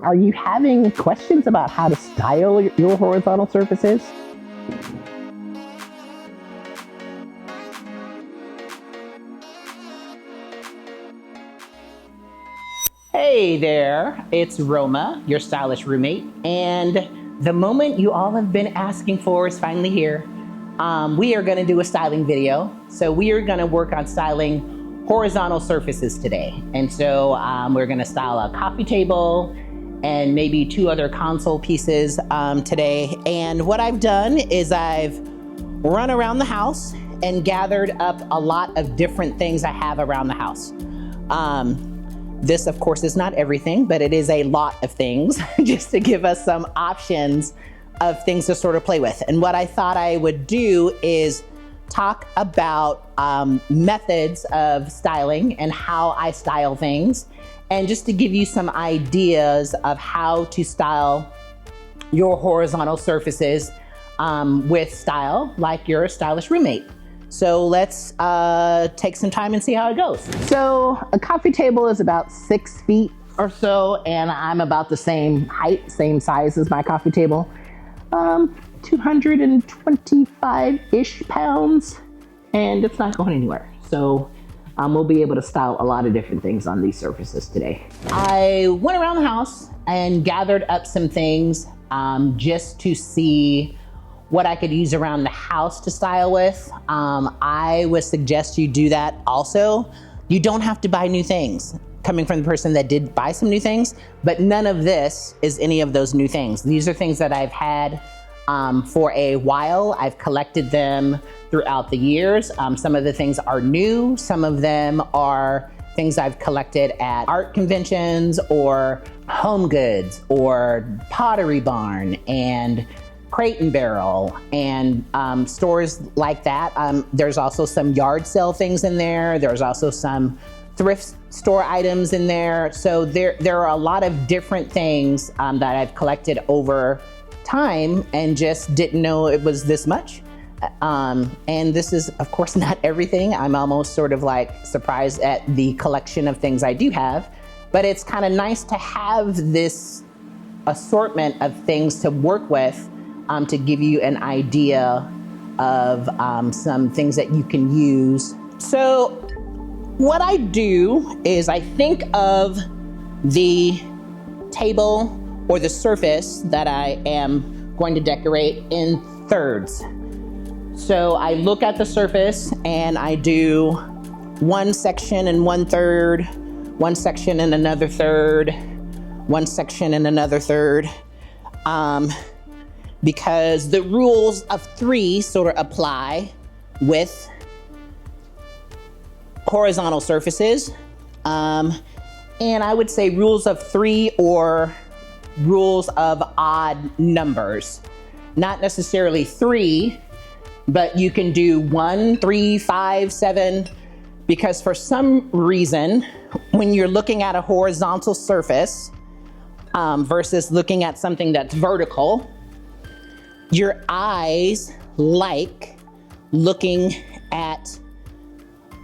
Are you having questions about how to style your horizontal surfaces? Hey there, it's Roma, your stylish roommate, and the moment you all have been asking for is finally here. We are gonna do a styling video. So we are gonna work on styling horizontal surfaces today. And so we're gonna style a coffee table and maybe 2 other console pieces today. And what I've done is I've run around the house and gathered up a lot of different things I have around the house. This, of course, is not everything, but it is a lot of things just to give us some options of things to sort of play with. And what I thought I would do is talk about methods of styling and how I style things, and just to give you some ideas of how to style your horizontal surfaces with style, like you're a stylish roommate. So let's take some time and see how it goes. So a coffee table is about 6 feet or so, and I'm about the same height, same size as my coffee table. 225-ish pounds, and it's not going anywhere. So we'll be able to style a lot of different things on these surfaces today. I went around the house and gathered up some things just to see what I could use around the house to style with. I would suggest you do that also. You don't have to buy new things, coming from the person that did buy some new things, but none of this is any of those new things. These are things that I've had for a while. I've collected them throughout the years. Some of the things are new. Some of them are things I've collected at art conventions or Home Goods or Pottery Barn and Crate and Barrel and stores like that. There's also some yard sale things in there. There's also some thrift store items in there. So there are a lot of different things that I've collected over time and just didn't know it was this much. And this is, of course, not everything. I'm almost sort of like surprised at the collection of things I do have, but it's kind of nice to have this assortment of things to work with to give you an idea of some things that you can use. So what I do is I think of the table or the surface that I am going to decorate in thirds. So I look at the surface and I do one section and 1/3, one section and another third, one section and another third. Because the rules of 3 sort of apply with horizontal surfaces. And I would say rules of 3 or rules of odd numbers. Not necessarily 3, but you can do 1, 3, 5, 7, because for some reason, when you're looking at a horizontal surface versus looking at something that's vertical, your eyes like looking at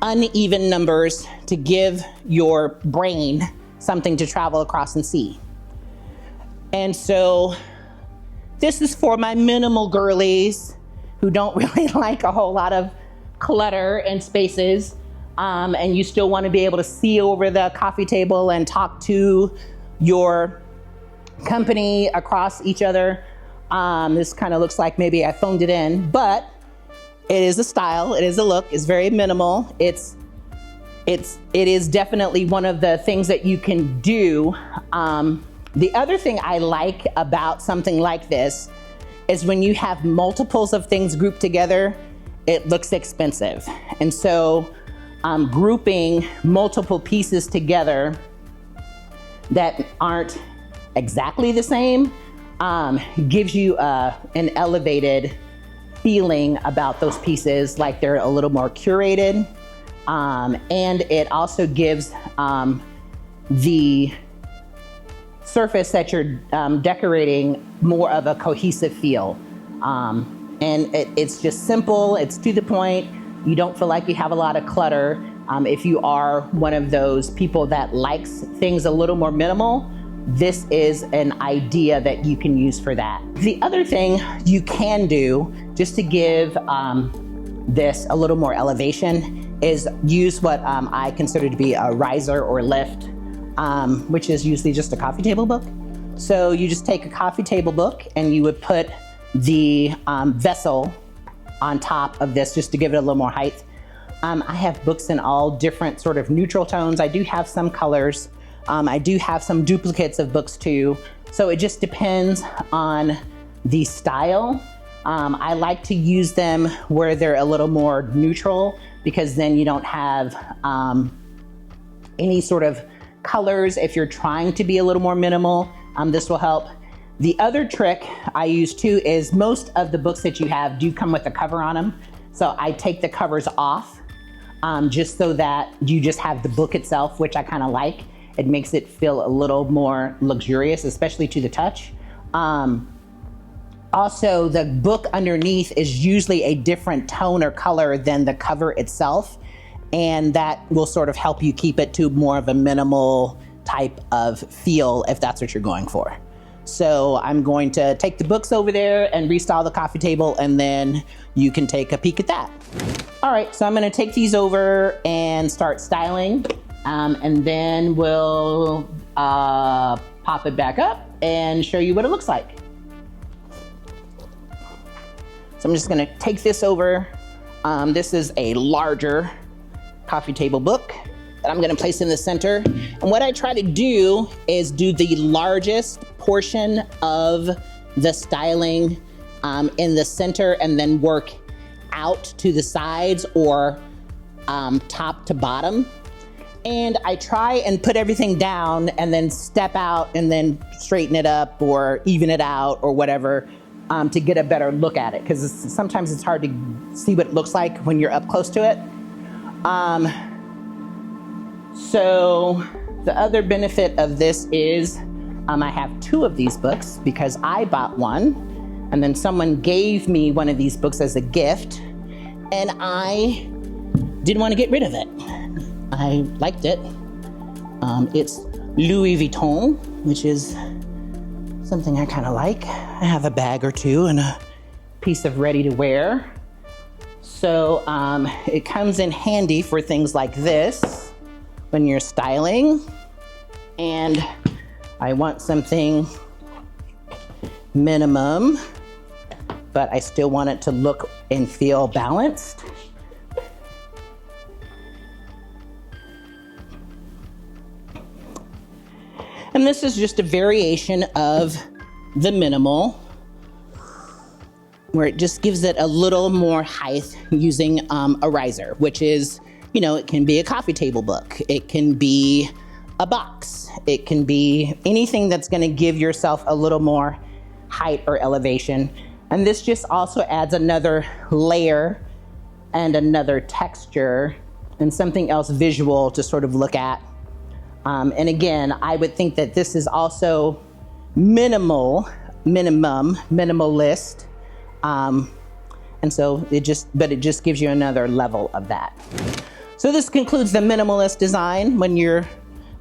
uneven numbers to give your brain something to travel across and see. And so this is for my minimal girlies who don't really like a whole lot of clutter and spaces, and you still want to be able to see over the coffee table and talk to your company across each other. This kind of looks like maybe I phoned it in, but it is a style, it is a look, it's very minimal. It is definitely one of the things that you can do. The other thing I like about something like this is when you have multiples of things grouped together, it looks expensive. And so grouping multiple pieces together that aren't exactly the same gives you an elevated feeling about those pieces, like they're a little more curated. And it also gives the surface that you're decorating more of a cohesive feel. And it's just simple, it's to the point. You don't feel like you have a lot of clutter. If you are one of those people that likes things a little more minimal, this is an idea that you can use for that. The other thing you can do, just to give this a little more elevation, is use what I consider to be a riser or lift, which is usually just a coffee table book. So you just take a coffee table book and you would put the vessel on top of this just to give it a little more height. I have books in all different sort of neutral tones. I do have some colors. I do have some duplicates of books too. So it just depends on the style. I like to use them where they're a little more neutral, because then you don't have any sort of colors. If you're trying to be a little more minimal, this will help. The other trick I use too is most of the books that you have do come with a cover on them. So I take the covers off just so that you just have the book itself, which I kind of like. It makes it feel a little more luxurious, especially to the touch. Also, the book underneath is usually a different tone or color than the cover itself. And that will sort of help you keep it to more of a minimal type of feel if that's what you're going for. So I'm going to take the books over there and restyle the coffee table, and then you can take a peek at that. All right, so I'm gonna take these over and start styling, and then we'll pop it back up and show you what it looks like. So I'm just gonna take this over. This is a larger coffee table book that I'm gonna place in the center. And what I try to do is do the largest portion of the styling in the center, and then work out to the sides or top to bottom. And I try and put everything down and then step out and then straighten it up or even it out or whatever to get a better look at it, because sometimes it's hard to see what it looks like when you're up close to it. So the other benefit of this is I have two of these books because I bought one and then someone gave me one of these books as a gift, and I didn't want to get rid of it. I liked it. It's Louis Vuitton, which is something I kind of like. I have a bag or two and a piece of ready to wear. So it comes in handy for things like this when you're styling. And I want something minimum, but I still want it to look and feel balanced. And this is just a variation of the minimal, where it just gives it a little more height using a riser, which is, you know, it can be a coffee table book. It can be a box. It can be anything that's gonna give yourself a little more height or elevation. And this just also adds another layer and another texture and something else visual to sort of look at. And again, I would think that this is also minimalist. And so it just gives you another level of that. So this concludes the minimalist design. When you're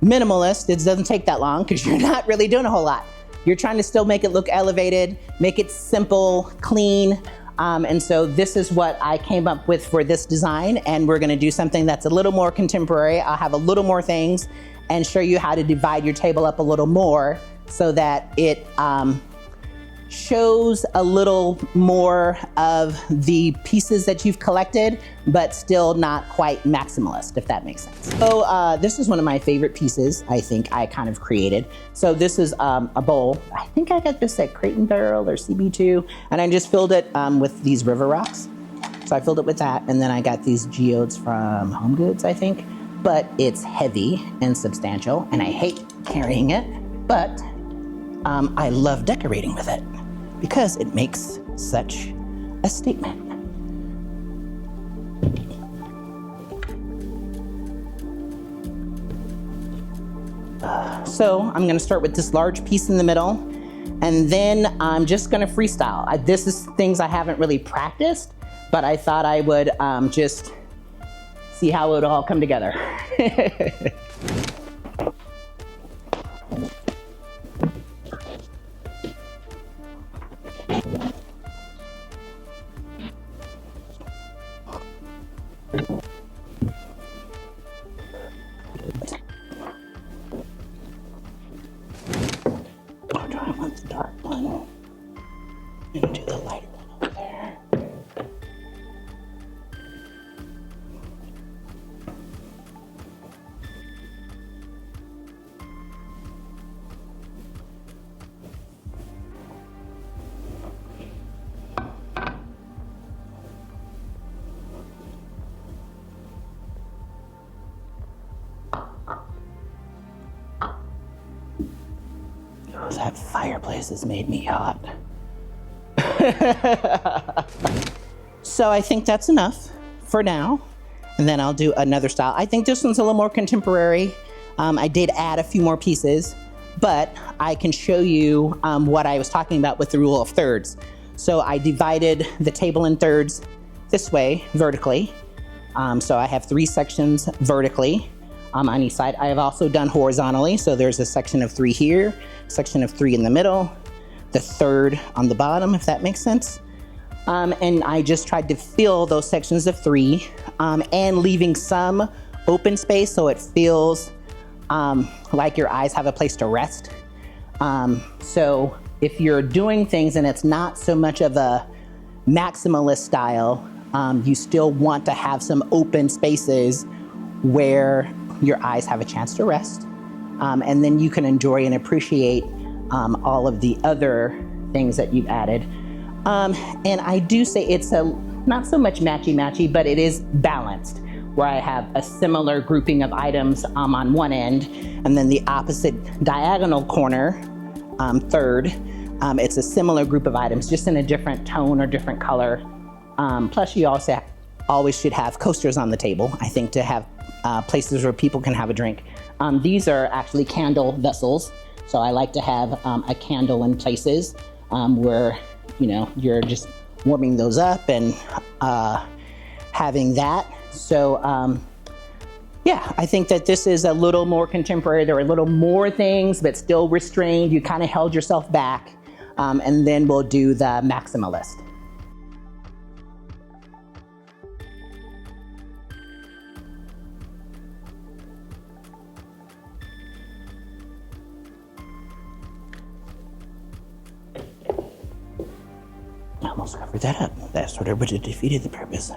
minimalist, it doesn't take that long because you're not really doing a whole lot. You're trying to still make it look elevated, make it simple, clean. And so this is what I came up with for this design. And we're gonna do something that's a little more contemporary. I'll have a little more things and show you how to divide your table up a little more so that it shows a little more of the pieces that you've collected, but still not quite maximalist, if that makes sense. So this is one of my favorite pieces I think I kind of created. So this is a bowl. I think I got this at Crate and Barrel or CB2, and I just filled it with these river rocks. So I filled it with that, and then I got these geodes from Home Goods, I think. But it's heavy and substantial, and I hate carrying it, but I love decorating with it because it makes such a statement. So I'm gonna start with this large piece in the middle, and then I'm just gonna freestyle. This is things I haven't really practiced, but I thought I would just see how it would all come together. don't want the dark one. I'm gonna do the lighter one over there. Oh, that fireplace has made me hot. So I think that's enough for now. And then I'll do another style. I think this one's a little more contemporary. I did add a few more pieces, but I can show you what I was talking about with the rule of thirds. So I divided the table in thirds this way, vertically. So I have 3 sections vertically on each side. I have also done horizontally. So there's a section of 3 here, section of 3 in the middle, the third on the bottom, if that makes sense. And I just tried to fill those sections of 3 and leaving some open space so it feels like your eyes have a place to rest. So if you're doing things and it's not so much of a maximalist style, you still want to have some open spaces where your eyes have a chance to rest. And then you can enjoy and appreciate all of the other things that you've added. And I do say it's not so much matchy-matchy, but it is balanced, where I have a similar grouping of items on one end, and then the opposite diagonal corner, third, it's a similar group of items, just in a different tone or different color. Plus you also always should have coasters on the table, I think, to have places where people can have a drink. These are actually candle vessels, so I like to have a candle in places where, you know, you're just warming those up and having that. So yeah, I think that this is a little more contemporary. There are a little more things, but still restrained. You kind of held yourself back. And then we'll do the maximalist. I almost covered that up. That sort of would have defeated the purpose.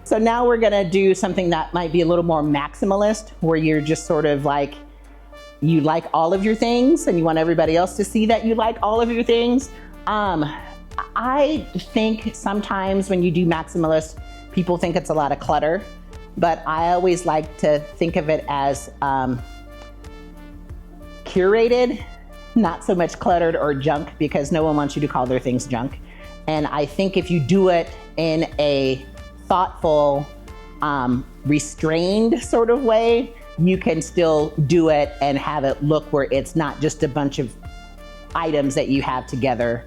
So now we're gonna do something that might be a little more maximalist, where you're just sort of like, you like all of your things and you want everybody else to see that you like all of your things. I think sometimes when you do maximalist, people think it's a lot of clutter, but I always like to think of it as curated, not so much cluttered or junk, because no one wants you to call their things junk. And I think if you do it in a thoughtful, restrained sort of way, you can still do it and have it look where it's not just a bunch of items that you have together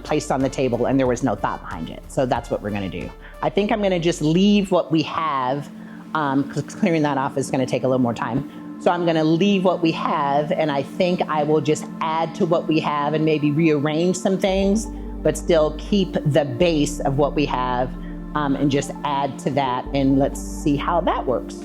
placed on the table and there was no thought behind it. So that's what we're gonna do. I think I'm gonna just leave what we have, because clearing that off is gonna take a little more time. So I'm gonna leave what we have, and I think I will just add to what we have and maybe rearrange some things, but still keep the base of what we have, and just add to that, and let's see how that works.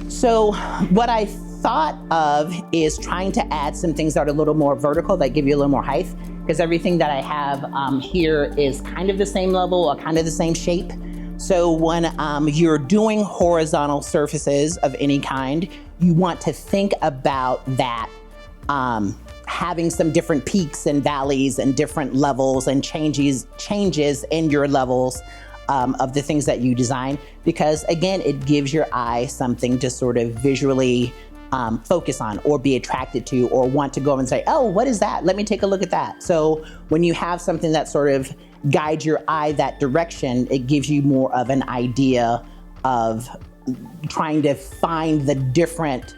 So what I thought of is trying to add some things that are a little more vertical, that give you a little more height, because everything that I have here is kind of the same level or kind of the same shape. So when you're doing horizontal surfaces of any kind, you want to think about that, having some different peaks and valleys and different levels and changes in your levels of the things that you design, because again, it gives your eye something to sort of visually focus on or be attracted to, or want to go and say, oh, what is that? Let me take a look at that. So when you have something that sort of guides your eye that direction, it gives you more of an idea of trying to find the different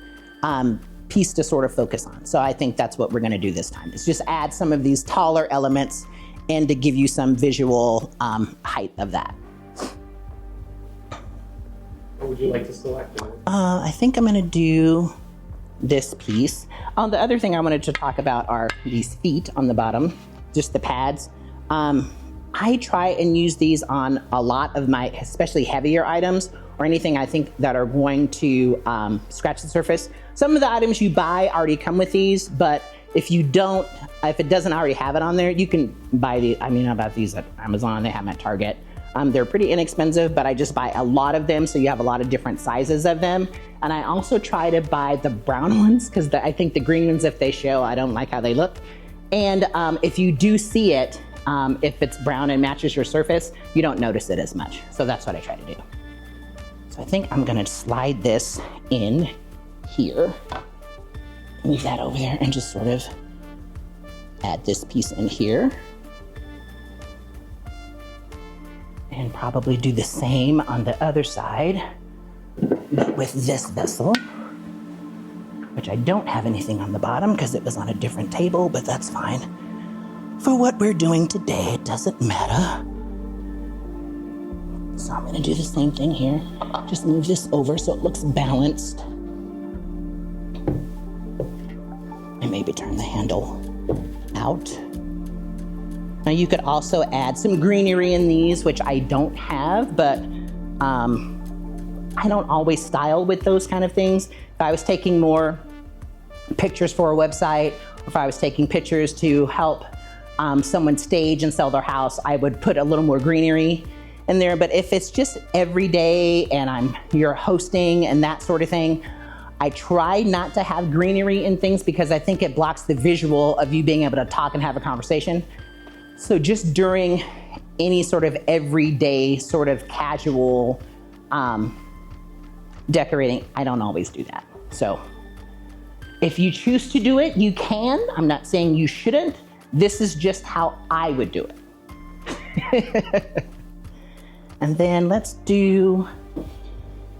piece to sort of focus on. So I think that's what we're gonna do this time. It's just add some of these taller elements and to give you some visual height of that. What would you like to select? I think I'm gonna do this piece. The other thing I wanted to talk about are these feet on the bottom. just the pads. I try and use these on a lot of my, especially heavier items or anything I think that are going to scratch the surface. Some of the items you buy already come with these, but if you don't, if it doesn't already have it on there, you can buy these. I mean, I bought these at Amazon, they have them at Target. They're pretty inexpensive, but I just buy a lot of them, so you have a lot of different sizes of them. And I also try to buy the brown ones, because I think the green ones, if they show, I don't like how they look. And if you do see it, if it's brown and matches your surface, you don't notice it as much. So that's what I try to do. So I think I'm gonna slide this in here, move that over there, and just sort of add this piece in here. And probably do the same on the other side, but with this vessel, which I don't have anything on the bottom because it was on a different table, but that's fine. For what we're doing today, it doesn't matter. So I'm gonna do the same thing here. Just move this over so it looks balanced. And maybe turn the handle out. Now you could also add some greenery in these, which I don't have, but I don't always style with those kind of things. If I was taking more pictures for a website, or if I was taking pictures to help someone stage and sell their house, I would put a little more greenery in there. But if it's just every day and you're hosting and that sort of thing, I try not to have greenery in things because I think it blocks the visual of you being able to talk and have a conversation. So just during any sort of everyday sort of casual decorating, I don't always do that. So if you choose to do it, you can. I'm not saying you shouldn't. This is just how I would do it. And then let's do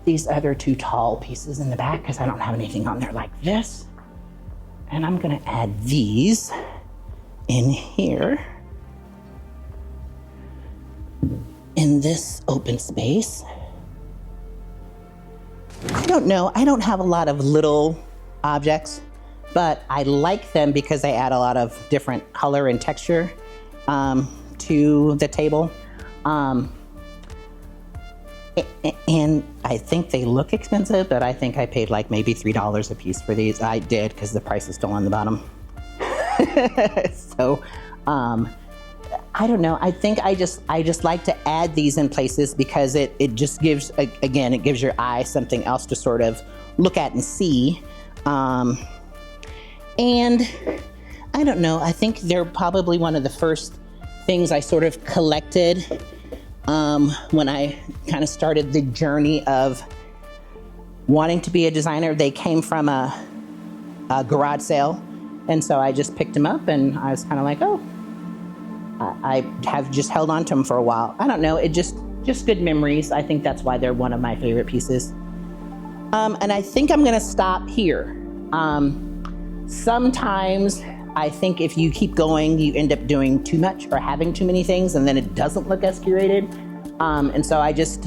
these other two tall pieces in the back because I don't have anything on there like this. And I'm gonna add these in here in this open space. I don't know, I don't have a lot of little objects, but I like them because they add a lot of different color and texture to the table. And I think they look expensive, but I think I paid like maybe $3 a piece for these. I did, because the price is still on the bottom. So, I don't know. I think I just like to add these in places because it just gives, again, it gives your eye something else to sort of look at and see. And I don't know, I think they're probably one of the first things I sort of collected when I kind of started the journey of wanting to be a designer. They came from a garage sale, and so I just picked them up and I was kind of like, oh, I have just held on to them for a while. I don't know, it just good memories. I think that's why they're one of my favorite pieces. And I think I'm gonna stop here. Sometimes I think if you keep going, you end up doing too much or having too many things, and then it doesn't look as curated. And so I just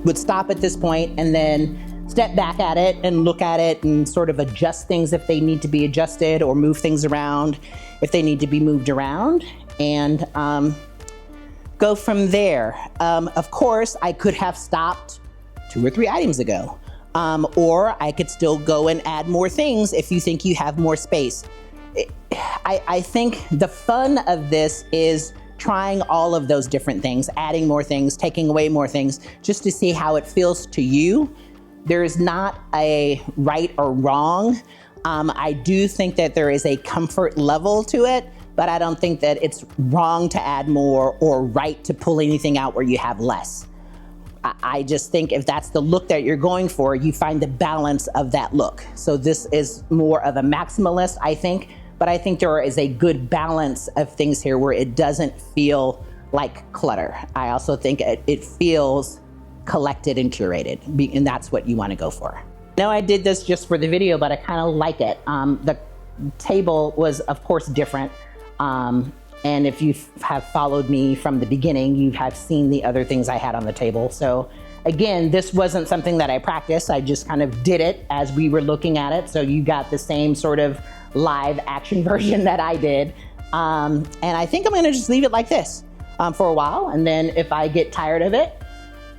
would stop at this point and then step back at it and look at it and sort of adjust things if they need to be adjusted, or move things around if they need to be moved around, and go from there. Of course, I could have stopped 2 or 3 items ago. Or I could still go and add more things if you think you have more space. I think the fun of this is trying all of those different things, adding more things, taking away more things, just to see how it feels to you. There is not a right or wrong. I do think that there is a comfort level to it, but I don't think that it's wrong to add more or right to pull anything out where you have less. I just think if that's the look that you're going for, you find the balance of that look. So this is more of a maximalist, I think, but I think there is a good balance of things here where it doesn't feel like clutter. I also think it feels collected and curated, and that's what you want to go for. Now, I did this just for the video, but I kind of like it. The table was, of course, different. And if you have followed me from the beginning, you have seen the other things I had on the table. So again, this wasn't something that I practiced. I just kind of did it as we were looking at it. So you got the same sort of live action version that I did. And I think I'm gonna just leave it like this for a while. And then if I get tired of it,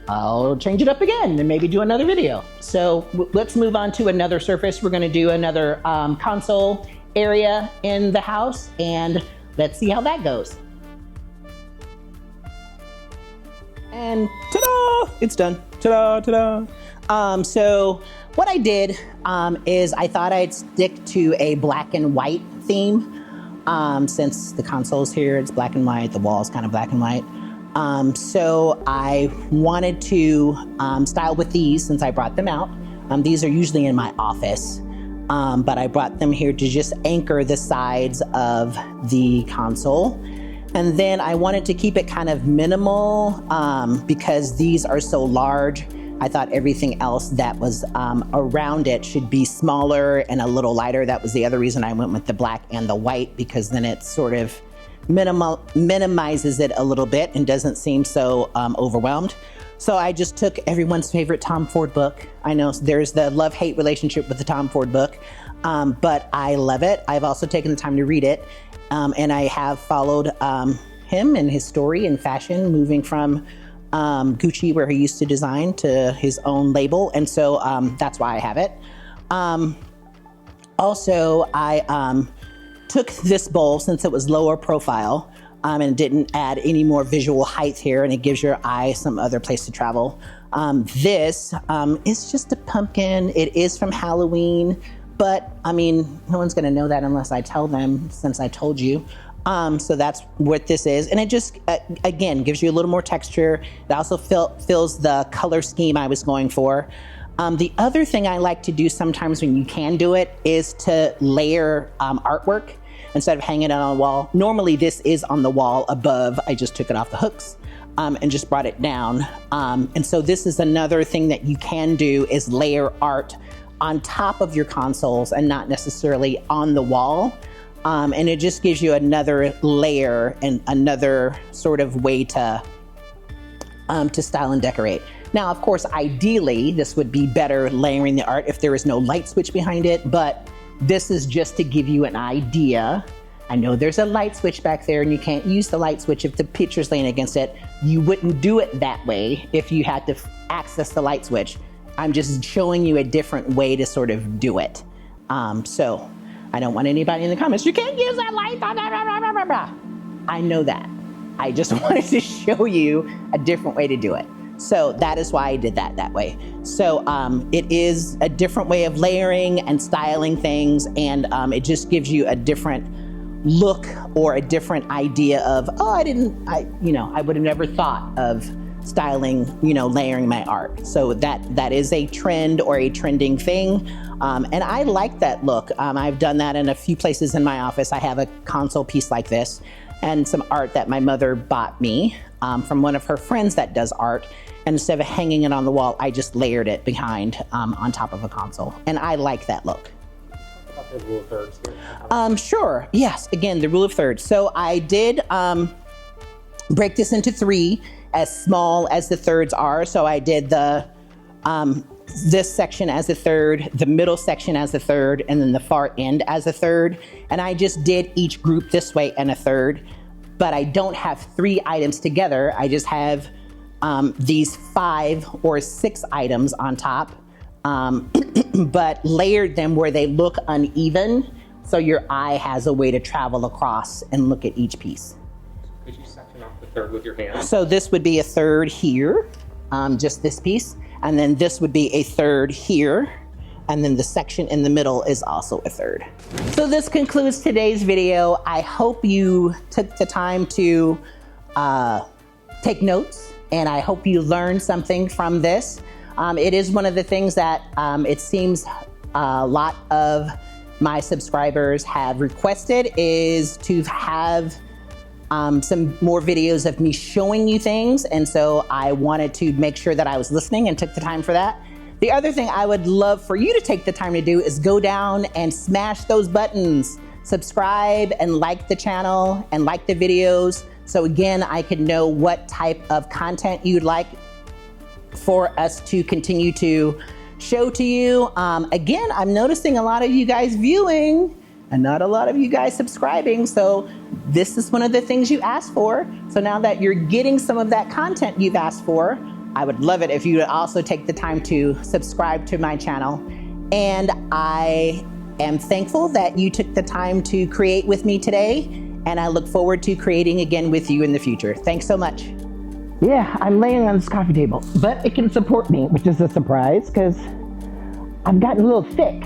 I'll change it up again and maybe do another video. So let's move on to another surface. We're gonna do another console area in the house, and let's see how that goes. And ta-da, it's done. Ta-da, ta-da. So what I did is I thought I'd stick to a black and white theme. Since the console's here, it's black and white, the wall's kind of black and white. So I wanted to style with these since I brought them out. These are usually in my office, but I brought them here to just anchor the sides of the console. And then I wanted to keep it kind of minimal because these are so large. I thought everything else that was around it should be smaller and a little lighter. That was the other reason I went with the black and the white, because then it sort of minimizes it a little bit and doesn't seem so overwhelmed. So I just took everyone's favorite Tom Ford book. I know there's the love-hate relationship with the Tom Ford book, but I love it. I've also taken the time to read it. And I have followed him and his story in fashion, moving from Gucci, where he used to design, to his own label. And so that's why I have it. Also, I took this bowl since it was lower profile and didn't add any more visual height here, and it gives your eye some other place to travel. This is just a pumpkin. It is from Halloween. But I mean, no one's gonna know that unless I tell them, since I told you. So that's what this is. And it just, again, gives you a little more texture. It also fills the color scheme I was going for. The other thing I like to do sometimes when you can do it is to layer artwork instead of hanging it on a wall. Normally this is on the wall above. I just took it off the hooks and just brought it down. And so this is another thing that you can do, is layer art on top of your consoles and not necessarily on the wall. And it just gives you another layer and another sort of way to style and decorate. Now, of course, ideally, this would be better layering the art if there is no light switch behind it, but this is just to give you an idea. I know there's a light switch back there and you can't use the light switch if the picture's laying against it. You wouldn't do it that way if you had to access the light switch. I'm just showing you a different way to sort of do it. So I don't want anybody in the comments, you can't use that light, blah, blah, blah, blah, blah, blah. I know that. I just wanted to show you a different way to do it. So that is why I did that way. So it is a different way of layering and styling things, and it just gives you a different look or a different idea of, oh, I would have never thought of styling, layering my art. So that is a trend or a trending thing. And I like that look. I've done that in a few places in my office. I have a console piece like this and some art that my mother bought me from one of her friends that does art. And instead of hanging it on the wall, I just layered it behind on top of a console. And I like that look. About the rule of thirds here. Sure, yes, again, the rule of thirds. So I did break this into 3, as small as the thirds are. So I did the this section as a third, the middle section as a third, and then the far end as a third. And I just did each group this way and a third, but I don't have 3 items together. I just have these 5 or 6 items on top, but layered them where they look uneven, so your eye has a way to travel across and look at each piece. Could you section off the third with your hand? So this would be a third here, just this piece, and then this would be a third here, and then the section in the middle is also a third. So this concludes today's video. I hope you took the time to take notes, and I hope you learned something from this. It is one of the things that it seems a lot of my subscribers have requested, is to have some more videos of me showing you things. And so I wanted to make sure that I was listening and took the time for that. The other thing I would love for you to take the time to do is go down and smash those buttons, subscribe and like the channel and like the videos. So again, I can know what type of content you'd like for us to continue to show to you. Again, I'm noticing a lot of you guys viewing and not a lot of you guys subscribing. So this is one of the things you asked for. So now that you're getting some of that content you've asked for, I would love it if you would also take the time to subscribe to my channel. And I am thankful that you took the time to create with me today, and I look forward to creating again with you in the future. Thanks so much. Yeah, I'm laying on this coffee table, but it can support me, which is a surprise because I've gotten a little thick.